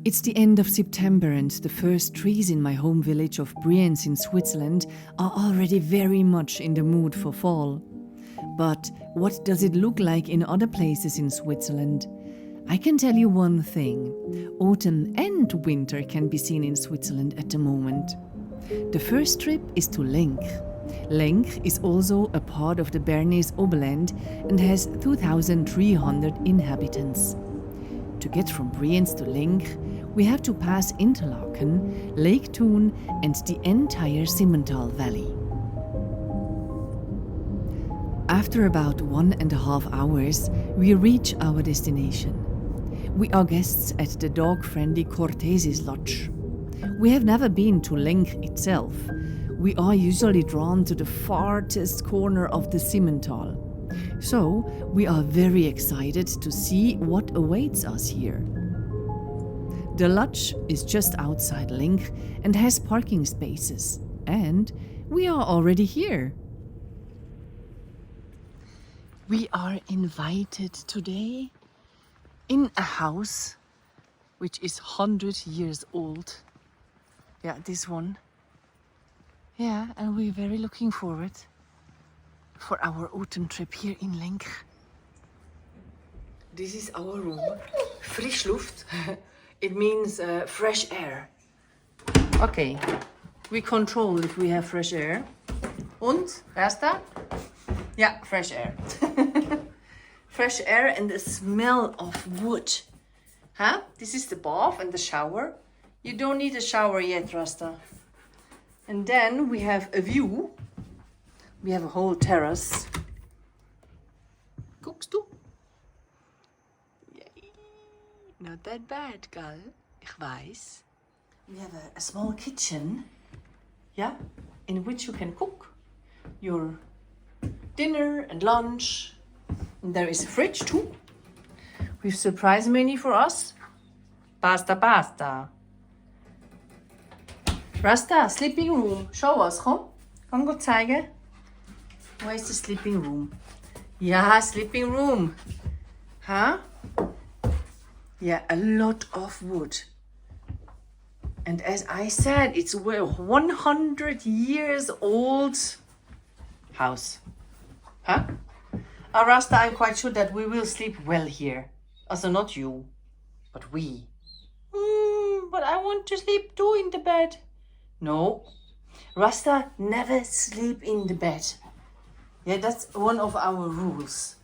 It's the end of September and the first trees in my home village of Brienz in Switzerland are already very much in the mood for fall. But what does it look like in other places in Switzerland? I can tell you one thing. Autumn and winter can be seen in Switzerland at the moment. The first trip is to Lenk. Lenk is also a part of the Bernese Oberland and has 2,300 inhabitants. To get from Brienz to Lenk, we have to pass Interlaken, Lake Thun and the entire Simmental Valley. After about 1.5 hours, we reach our destination. We are guests at the dog-friendly Cortesi's lodge. We have never been to Lenk itself. We are usually drawn to the farthest corner of the Simmental. So, we are very excited to see what awaits us here. The lodge is just outside Lenk and has parking spaces. And we are already here. We are invited today in a house which is 100 years old. Yeah, this one. Yeah, and we're very looking forward for our autumn trip here in Lenk. This is our room. Frischluft. It means fresh air. Okay, we control if we have fresh air. Und, Rasta? Yeah, fresh air. Fresh air and the smell of wood. Huh? This is the bath and the shower. You don't need a shower yet, Rasta. And then we have a view. We have a whole terrace. Guckst du? Yay. Not that bad, gell? Ich weiß. We have a small kitchen, yeah, in which you can cook your dinner and lunch. And there is a fridge too. We've surprise menu for us. Pasta. Rasta, sleeping room. Show us, komm. Komm gut zeigen. Where is the sleeping room? Yeah, sleeping room. Huh? Yeah, a lot of wood. And as I said, it's a 100 years old house. Huh? Rasta, I'm quite sure that we will sleep well here. Also not you, but we. But I want to sleep too in the bed. No. Rasta never sleep in the bed. Yeah, that's one of our rules.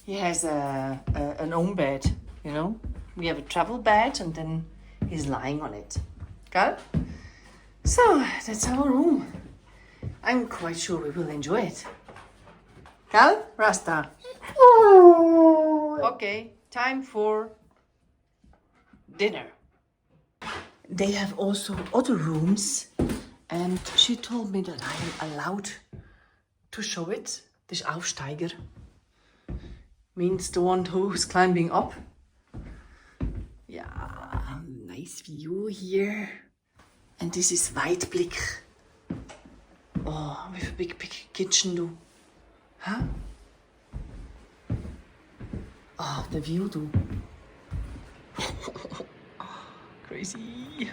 He has an own bed, you know. We have a travel bed and then he's lying on it. Got it? So, that's our room. I'm quite sure we will enjoy it. Gal? Rasta? Okay, time for dinner. They have also other rooms and she told me that I am allowed to show it. This Aufsteiger means the one who's climbing up. Yeah, nice view here. And this is Weitblick. Oh, with a big kitchen do. Huh? Oh, the view do. Crazy.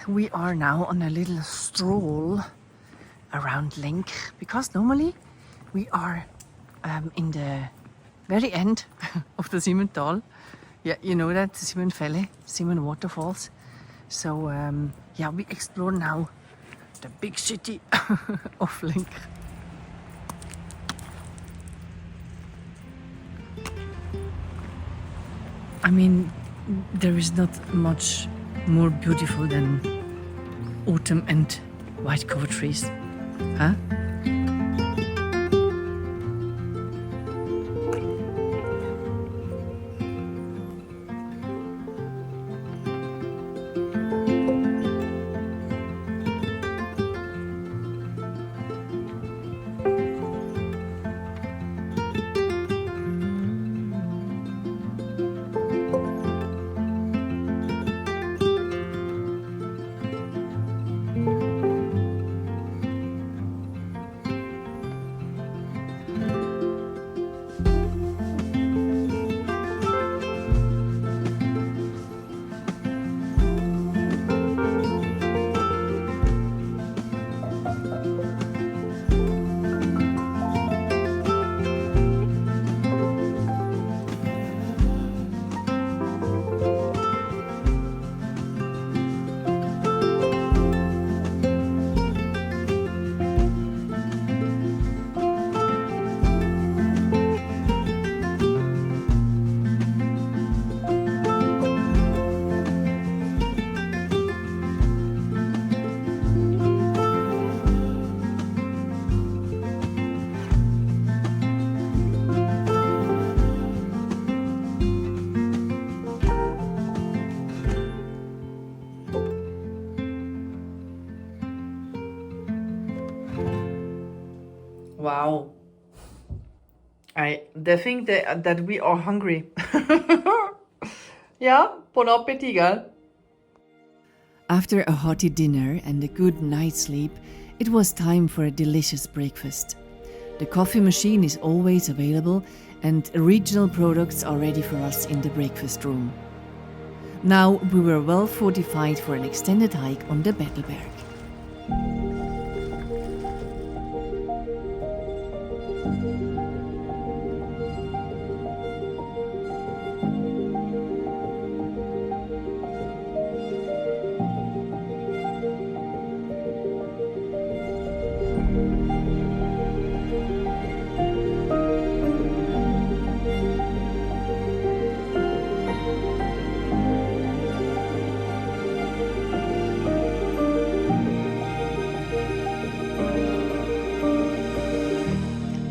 We are now on a little stroll around Lenk because normally we are in the very end of the Simmental. Yeah, you know that, the Simmenfälle, Simmen waterfalls. So yeah, we explore now the big city of Lenk. I mean, there is not much more beautiful than autumn and white cover trees, huh? Wow. They think that we are hungry. Yeah, bon appetit, gell? After a hearty dinner and a good night's sleep, it was time for a delicious breakfast. The coffee machine is always available and regional products are ready for us in the breakfast room. Now we were well fortified for an extended hike on the Betelberg.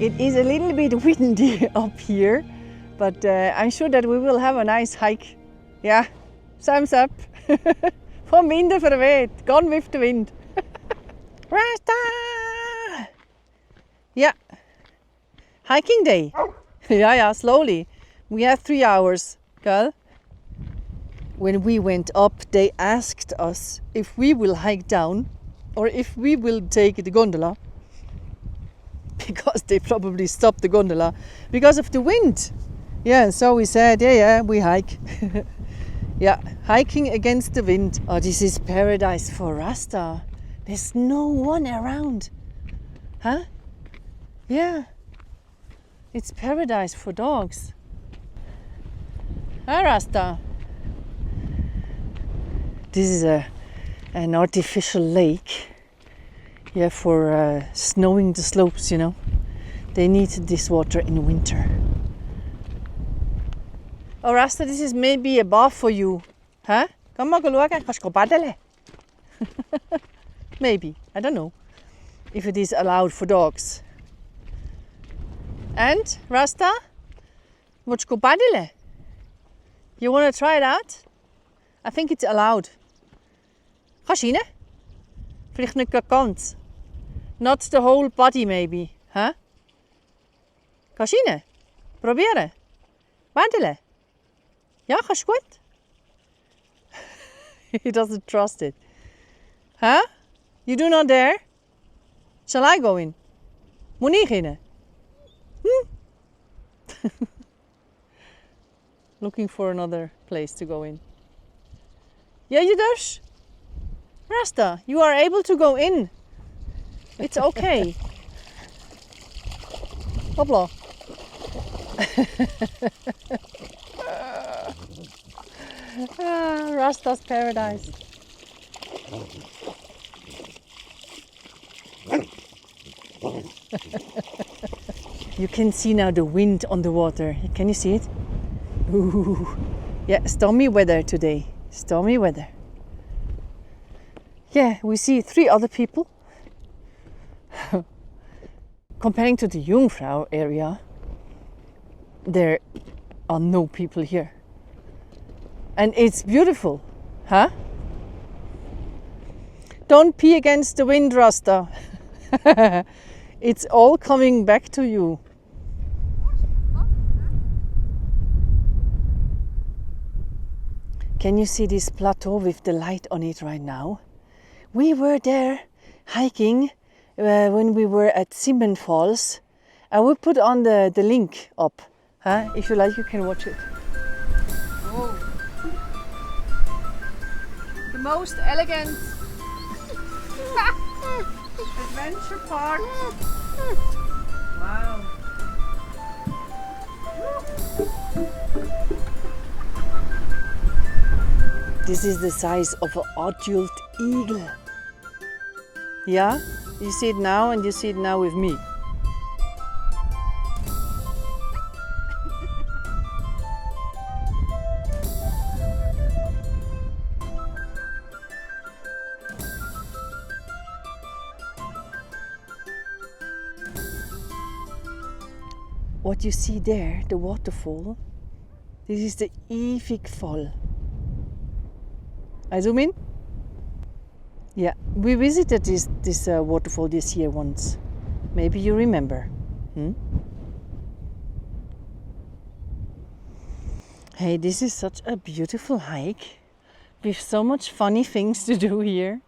It is a little bit windy up here, but I'm sure that we will have a nice hike. Yeah, thumbs up. Vom Winde verweht, gone with the wind. Rasta! Yeah, hiking day. Yeah, slowly. We have 3 hours, girl. When we went up, they asked us if we will hike down or if we will take the gondola. Because they probably stopped the gondola because of the wind. Yeah, so we said, yeah, we hike. Yeah, hiking against the wind. Oh, this is paradise for Rasta. There's no one around. Huh? Yeah. It's paradise for dogs. Huh, Rasta? This is an artificial lake. Yeah, for snowing the slopes, you know. They need this water in winter. Oh, Rasta, this is maybe a bath for you. Huh? Kom maar schauen, kannst du paddeln? Maybe, I don't know. If it is allowed for dogs. And, Rasta? Willst du paddeln? You want to try it out? I think it's allowed. Kannst du rein? Vielleicht nicht ganz. Not the whole body maybe, huh? Kannst du rein? Probieren? Paddeln? Ja, kannst du gut? He doesn't trust it. Huh? You do not dare? Shall I go in? Moet ik rein? Looking for another place to go in. Yeah, you durst? Rasta, you are able to go in. It's okay. Hopla. Rasta's paradise. You can see now the wind on the water. Can you see it? Ooh. Yeah, stormy weather today. Stormy weather. Yeah, we see 3 other people. Comparing to the Jungfrau area, there are no people here. And it's beautiful, huh? Don't pee against the wind, Rasta. It's all coming back to you. Can you see this plateau with the light on it right now? We were there hiking when we were at Simmen Falls. I will put on the link up. Huh? If you like, you can watch it. Oh. The most elegant adventure park. Wow. This is the size of an adult eagle. Yeah, you see it now and you see it now with me. What you see there, the waterfall, this is the Ibex Fall. I zoom in? Yeah, we visited this waterfall this year once. Maybe you remember. Hey, this is such a beautiful hike. We have so much funny things to do here.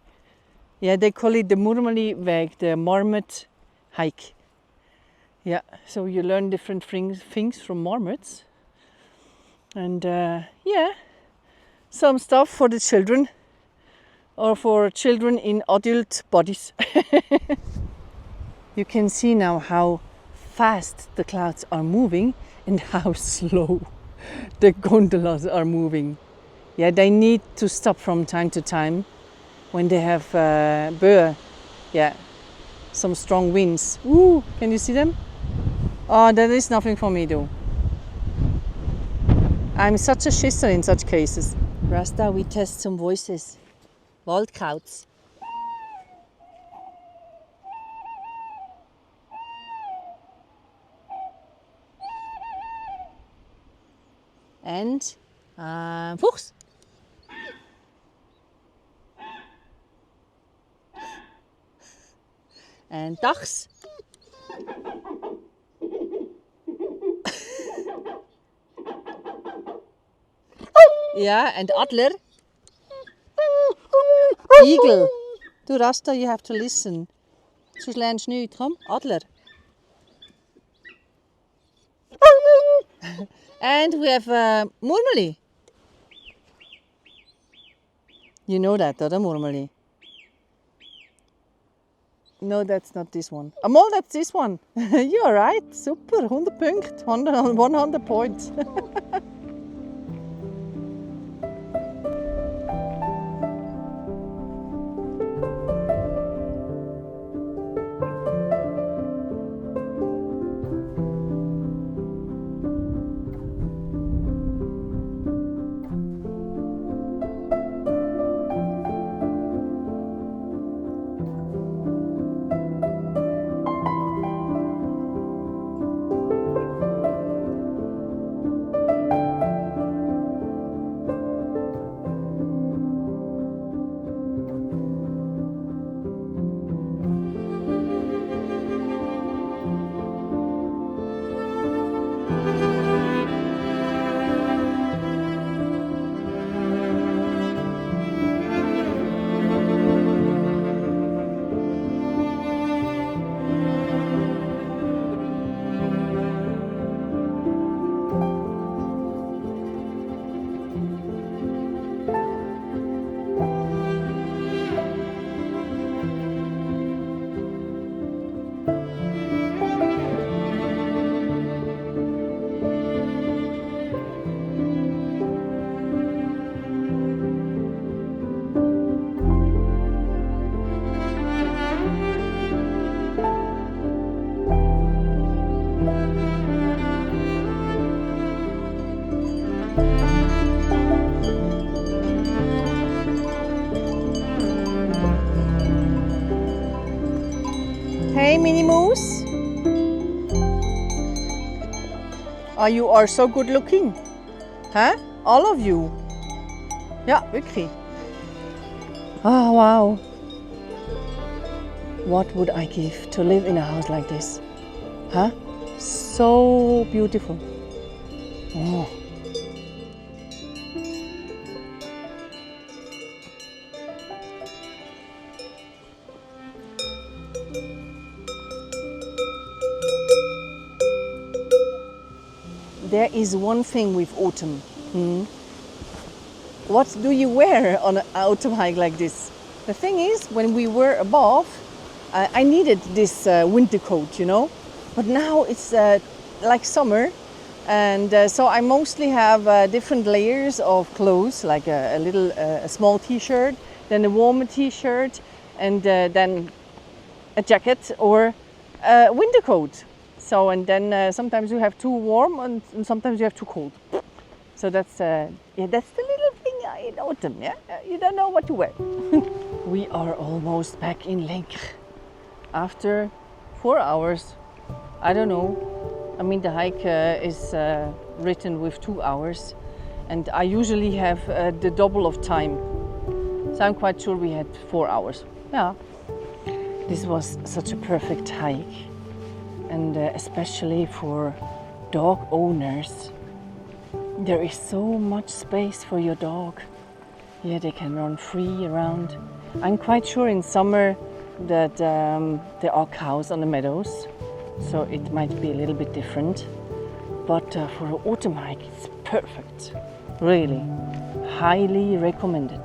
Yeah, they call it the Murmeli-weg, the marmot hike. Yeah, so you learn different things from marmots. And yeah, some stuff for the children or for children in adult bodies. You can see now how fast the clouds are moving and how slow the gondolas are moving. Yeah, they need to stop from time to time when they have bø. Yeah, some strong winds. Ooh, can you see them? Oh, that is nothing for me though. I'm such a shisser in such cases. Rasta, we test some voices. Waldkrauts. And Fuchs. And Dachs. Yeah, and Adler. Eagle. Du Rasta, you have to listen. Sonst lernst du nichts. Komm, Adler. And we have Murmeli. You know that, oder Murmeli? No, that's not this one. Amol, that's this one. You're right. Super. 100 Punkte. 100 points. Hey, Mini Moose. Oh, you are so good looking. Huh? All of you. Ja, wirklich. Oh, wow. What would I give to live in a house like this? Huh? So beautiful. Oh. There is one thing with autumn. What do you wear on an autumn hike like this? The thing is, when we were above, I needed this winter coat, you know. But now it's like summer, and so I mostly have different layers of clothes, like a small t-shirt, then a warmer t-shirt, and then a jacket or a winter coat. So, and then sometimes you have too warm and sometimes you have too cold. So that's yeah, that's the little thing in autumn. Yeah, you don't know what to wear. We are almost back in Lenk after 4 hours. I don't know. I mean, the hike is written with 2 hours, and I usually have the double of time. So I'm quite sure we had 4 hours. Yeah. This was such a perfect hike. and especially for dog owners. There is so much space for your dog. Yeah, they can run free around. I'm quite sure in summer that there are cows on the meadows, so it might be a little bit different. But for an autumn hike, it's perfect. Really, highly recommended.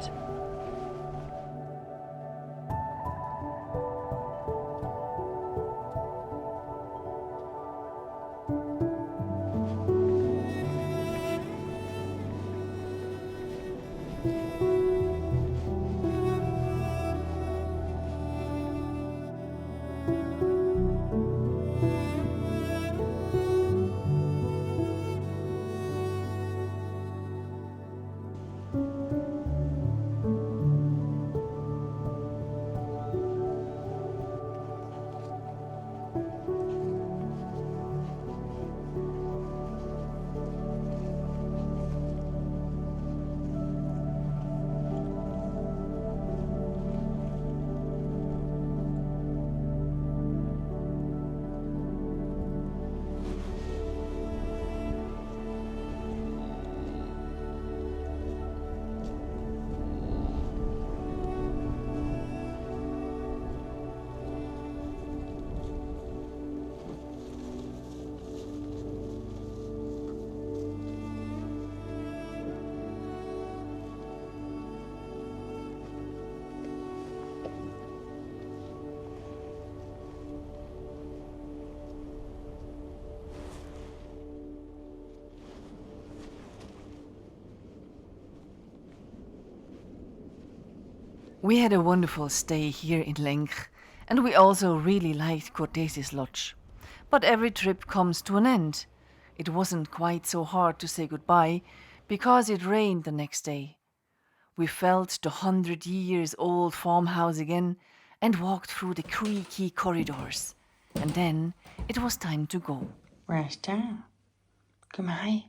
We had a wonderful stay here in Lenk, and we also really liked Cortesi's lodge. But every trip comes to an end. It wasn't quite so hard to say goodbye, because it rained the next day. We felt the 100-year-old farmhouse again and walked through the creaky corridors. And then it was time to go. Where's that? Come on.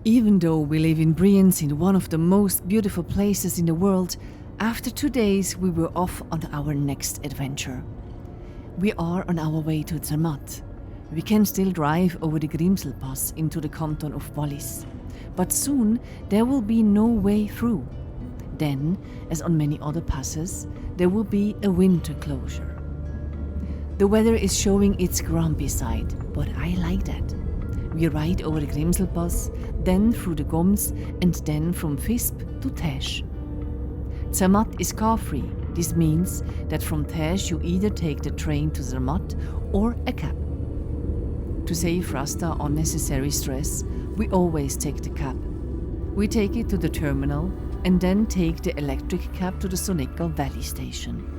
Even though we live in Brienz, in one of the most beautiful places in the world, after 2 days we were off on our next adventure. We are on our way to Zermatt. We can still drive over the Grimsel Pass into the canton of Wallis, but soon there will be no way through. Then, as on many other passes, there will be a winter closure. The weather is showing its grumpy side, but I like that. We ride over the Grimsel Pass, then through the Goms, and then from Visp to Tesch. Zermatt is car-free. This means that from Tesch you either take the train to Zermatt or a cab. To save Rasta unnecessary stress, we always take the cab. We take it to the terminal and then take the electric cab to the Sunnegga Valley station.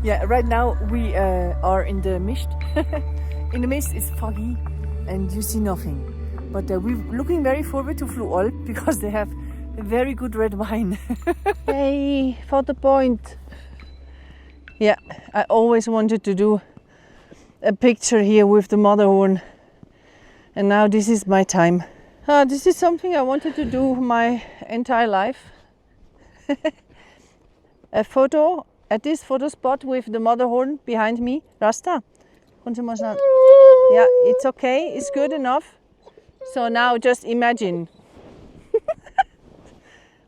Yeah, right now we are in the mist. In the mist it's foggy and you see nothing. But we're looking very forward to Fluhalp because they have a very good red wine. Hey, photo point. Yeah, I always wanted to do a picture here with the Matterhorn. And now this is my time. This is something I wanted to do my entire life. A photo at this photo spot with the Matterhorn behind me. Rasta, yeah, it's okay, it's good enough. So now just imagine.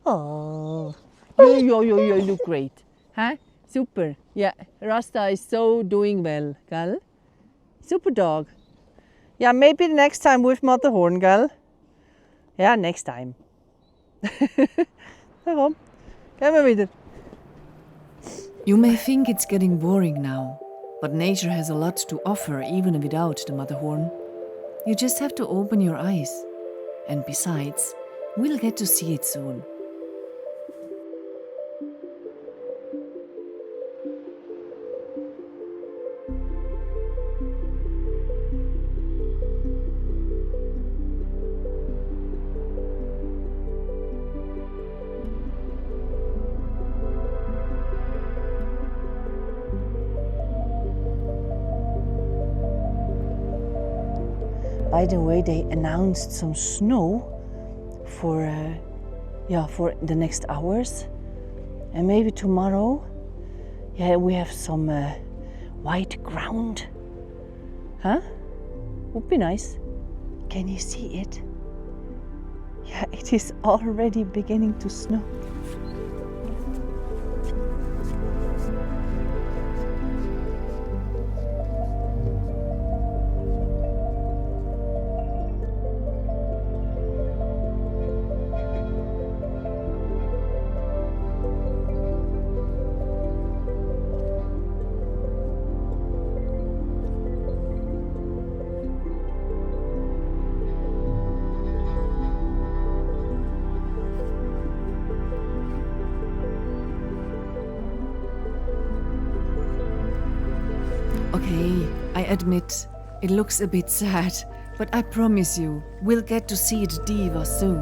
Oh, you look great. Huh? Super. Yeah, Rasta is so doing well, gell? Super dog. Yeah, maybe next time with Matterhorn, gell? Yeah, next time. Waarom? Gaan we weer. You may think it's getting boring now, but nature has a lot to offer even without the Matterhorn. You just have to open your eyes. And besides, we'll get to see it soon. By the way, they announced some snow for the next hours, and maybe tomorrow. Yeah, we have some white ground. Huh? Would be nice. Can you see it? Yeah, it is already beginning to snow. Okay, I admit, it looks a bit sad, but I promise you, we'll get to see it diva soon.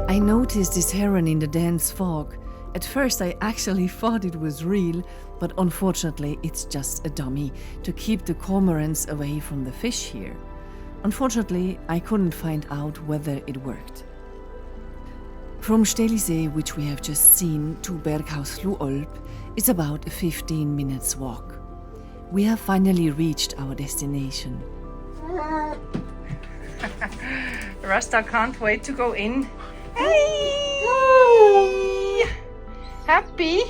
I noticed this heron in the dense fog. At first I actually thought it was real, but unfortunately it's just a dummy to keep the cormorants away from the fish here. Unfortunately, I couldn't find out whether it worked. From Stellisee, which we have just seen, to Berghaus Fluhalp is about a 15 minutes walk. We have finally reached our destination. Rasta can't wait to go in. Hey! Happy?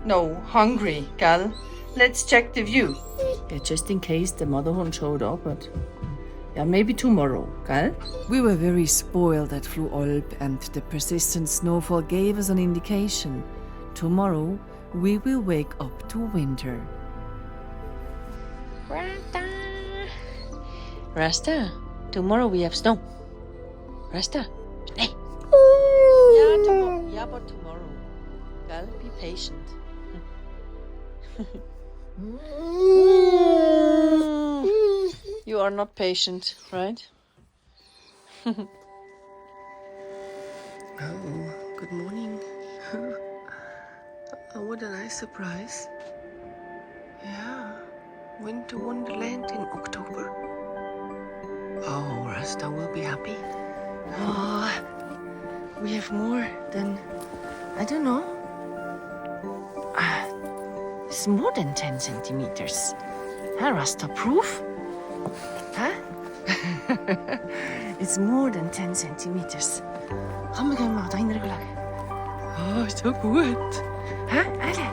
No, hungry, gal. Let's check the view. Yeah, just in case the Matterhorn showed up, but yeah, maybe tomorrow, gal? We were very spoiled at Fluhalp, and the persistent snowfall gave us an indication. Tomorrow, we will wake up to winter. Rasta, tomorrow we have snow. Rasta, hey. Yeah, but tomorrow. Gal, be patient. You are not patient, right? Oh, good morning. Oh, what a nice surprise. Yeah, Winter Wonderland in October. Oh, Rasta will be happy. Oh, we have more than, I don't know. It's more than 10 centimeters. Huh, Rasta, proof? Huh? It's more than 10 centimeters. Gaan we gaan maar wat eindelijk leggen. Oh, so good. Huh? Alle.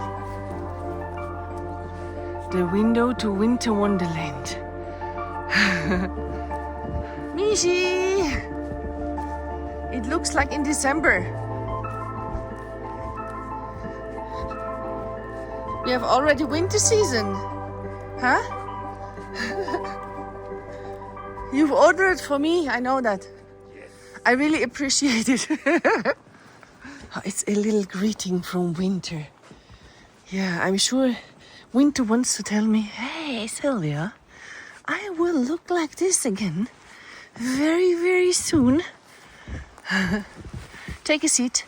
The window to Winter Wonderland. Michi! It looks like in December. We have already winter season. Huh? You've ordered for me, I know that. I really appreciate it. It's a little greeting from winter. Yeah, I'm sure winter wants to tell me, hey, Sylvia, I will look like this again very, very soon. Take a seat.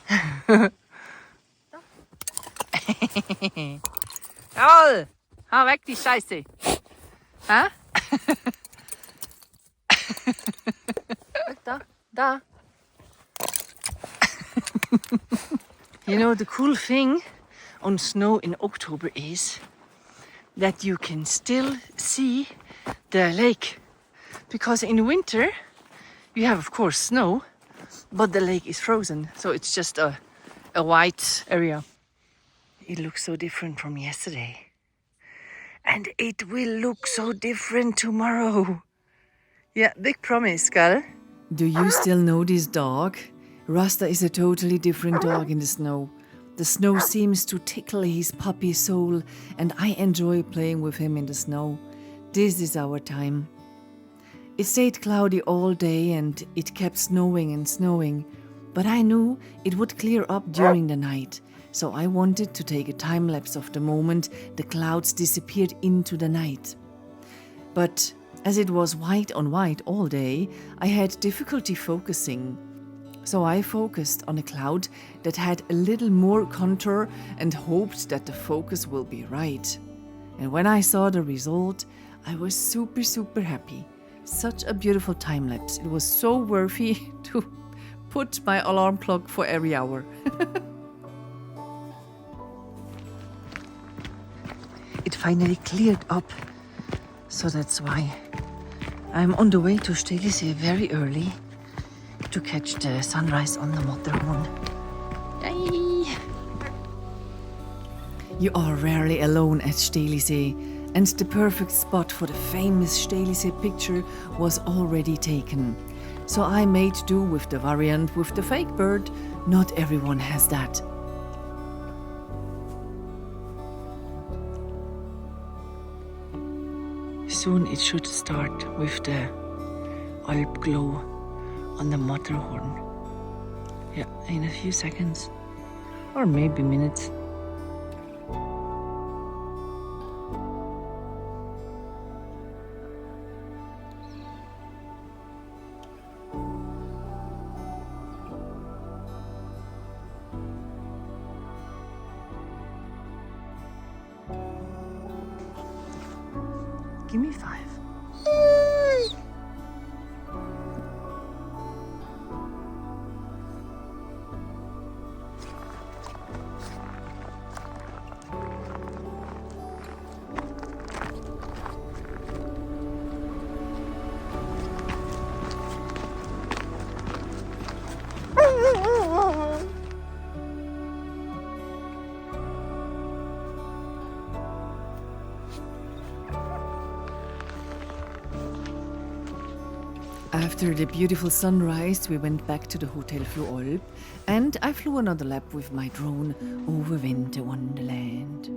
Jawohl! Hau weg, die Scheiße. Hä? Da. You know, the cool thing on snow in October is that you can still see the lake. Because in winter, you have, of course, snow, but the lake is frozen. So it's just a white area. It looks so different from yesterday. And it will look so different tomorrow. Yeah, big promise, gal. Do you still know this dog? Rasta is a totally different dog in the snow. The snow seems to tickle his puppy soul, and I enjoy playing with him in the snow. This is our time. It stayed cloudy all day and it kept snowing and snowing, but I knew it would clear up during the night, so I wanted to take a time lapse of the moment the clouds disappeared into the night. But as it was white on white all day, I had difficulty focusing. So I focused on a cloud that had a little more contour and hoped that the focus will be right. And when I saw the result, I was super happy. Such a beautiful time lapse. It was so worthy to put my alarm clock for every hour. It finally cleared up, so that's why I'm on the way to Stellisee very early to catch the sunrise on the Matterhorn. Yay! You are rarely alone at Stellisee, and the perfect spot for the famous Stellisee picture was already taken. So I made do with the variant with the fake bird. Not everyone has that. Soon it should start with the Alp glow on the Matterhorn. Yeah, in a few seconds, or maybe minutes. Give me 5. After the beautiful sunrise, we went back to the Hotel Fluhalp, and I flew another lap with my drone over Winter Wonderland.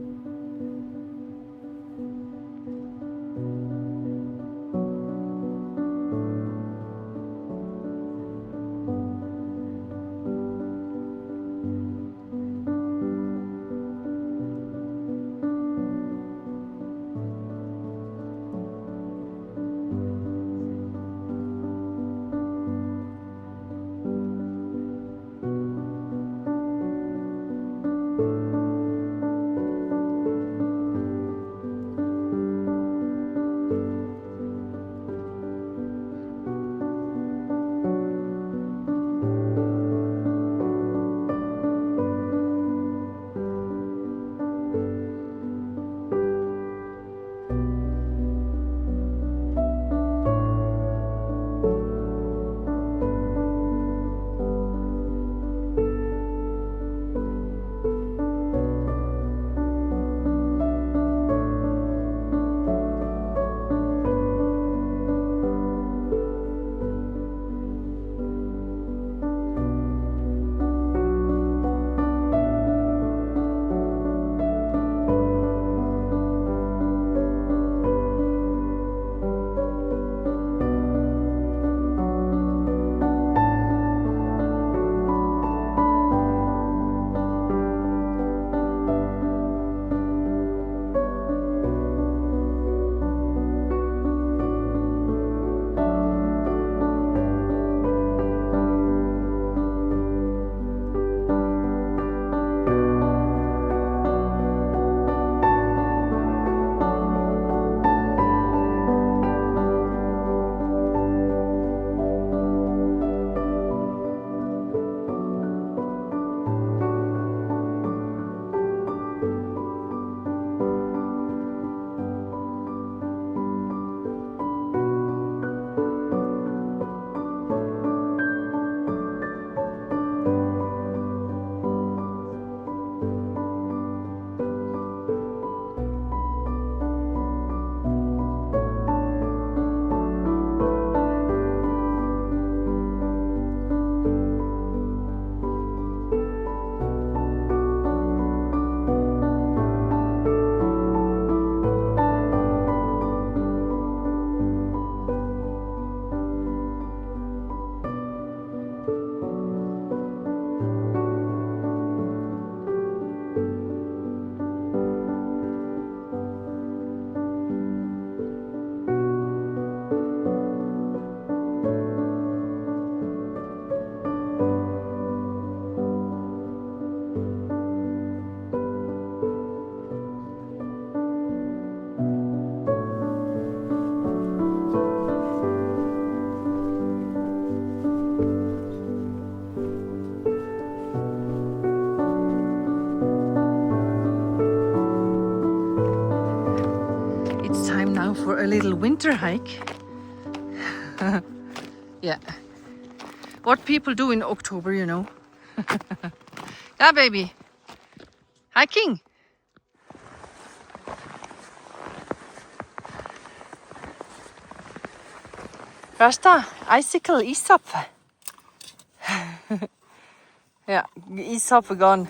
little winter hike. Yeah. What people do in October, you know. Yeah, baby. Hiking. Rasta, icicle Isopfe. Ja, Isopfe gone.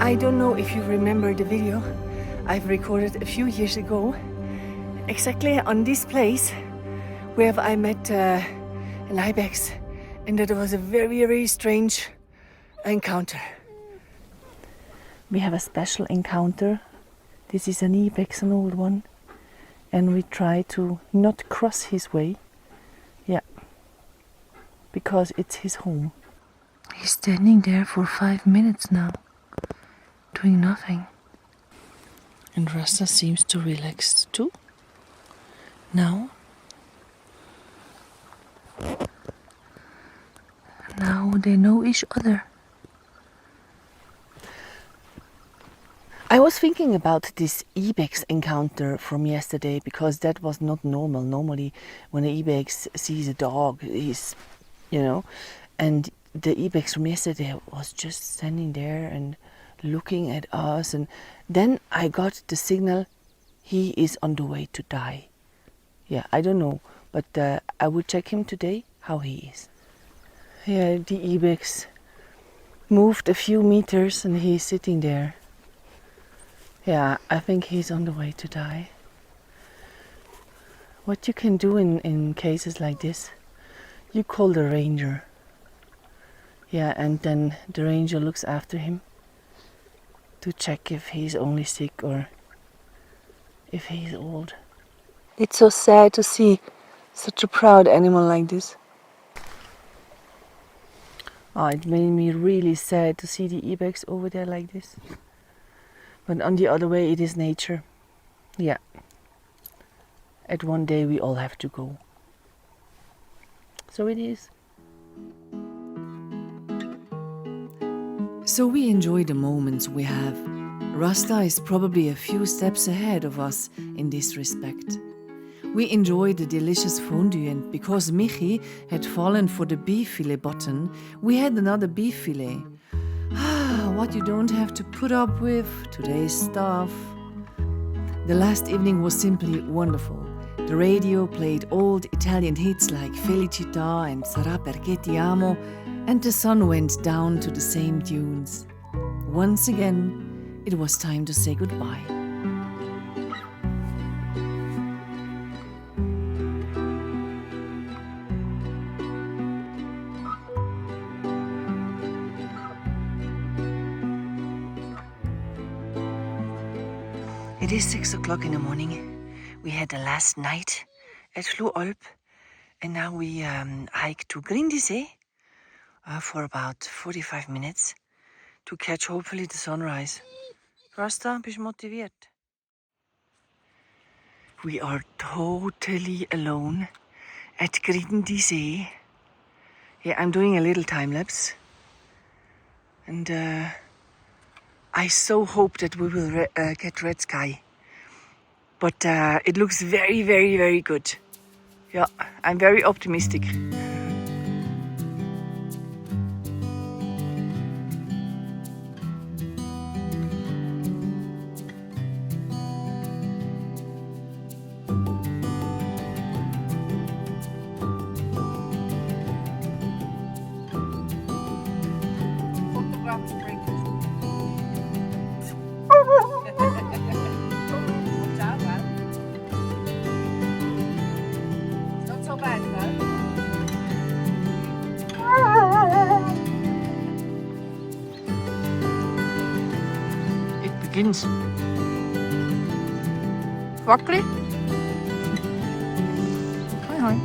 I don't know if you remember the video I've recorded a few years ago, exactly on this place where I met an Ibex, and that was a very, very strange encounter. We have a special encounter. This is an Ibex, an old one, and we try to not cross his way. Yeah, because it's his home. He's standing there for 5 minutes now, doing nothing. And Rasta seems to relax too. Now they know each other. I was thinking about this Ibex encounter from yesterday because that was not normal. Normally when an Ibex sees a dog, he's, and the Ibex from yesterday was just standing there and looking at us, and then I got the signal he is on the way to die. Yeah, I don't know, but I will check him today how he is. Yeah, the Ibex moved a few meters and he's sitting there. Yeah, I think he's on the way to die. What you can do in cases like this, you call the ranger. Yeah, and then the ranger looks after him to check if he's only sick or if he's old. It's so sad to see such a proud animal like this. Oh, it made me really sad to see the Ibex over there like this. But on the other way, it is nature. Yeah. At one day we all have to go. So it is. So we enjoy the moments we have. Rasta is probably a few steps ahead of us in this respect. We enjoy the delicious fondue, and because Michi had fallen for the beef fillet button, we had another beef fillet. What you don't have to put up with, today's stuff. The last evening was simply wonderful. The radio played old Italian hits like Felicità and Sarà perché ti amo, and the sun went down to the same tunes. Once again, it was time to say goodbye. It is 6 o'clock in the morning. We had the last night at Fluhalp, and now we hike to Grindjisee for about 45 minutes to catch hopefully the sunrise. Rasta, bist du motiviert? We are totally alone at Grindjisee. Yeah, I'm doing a little time lapse. And I so hope that we will get red sky. But it looks very, very, very good. Yeah, I'm very optimistic. Begins. Wackelig. Hoi hoi.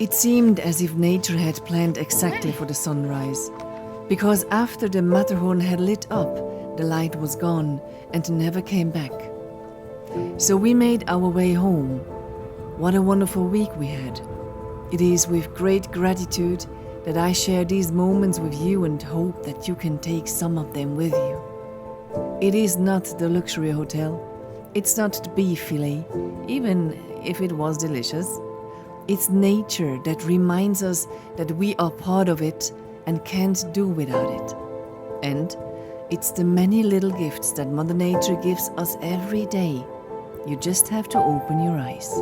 It seemed as if nature had planned exactly for the sunrise, because after the Matterhorn had lit up, the light was gone and never came back. So we made our way home. What a wonderful week we had. It is with great gratitude that I share these moments with you and hope that you can take some of them with you. It is not the luxury hotel. It's not the beef fillet, even if it was delicious. It's nature that reminds us that we are part of it and can't do without it. And it's the many little gifts that Mother Nature gives us every day. You just have to open your eyes.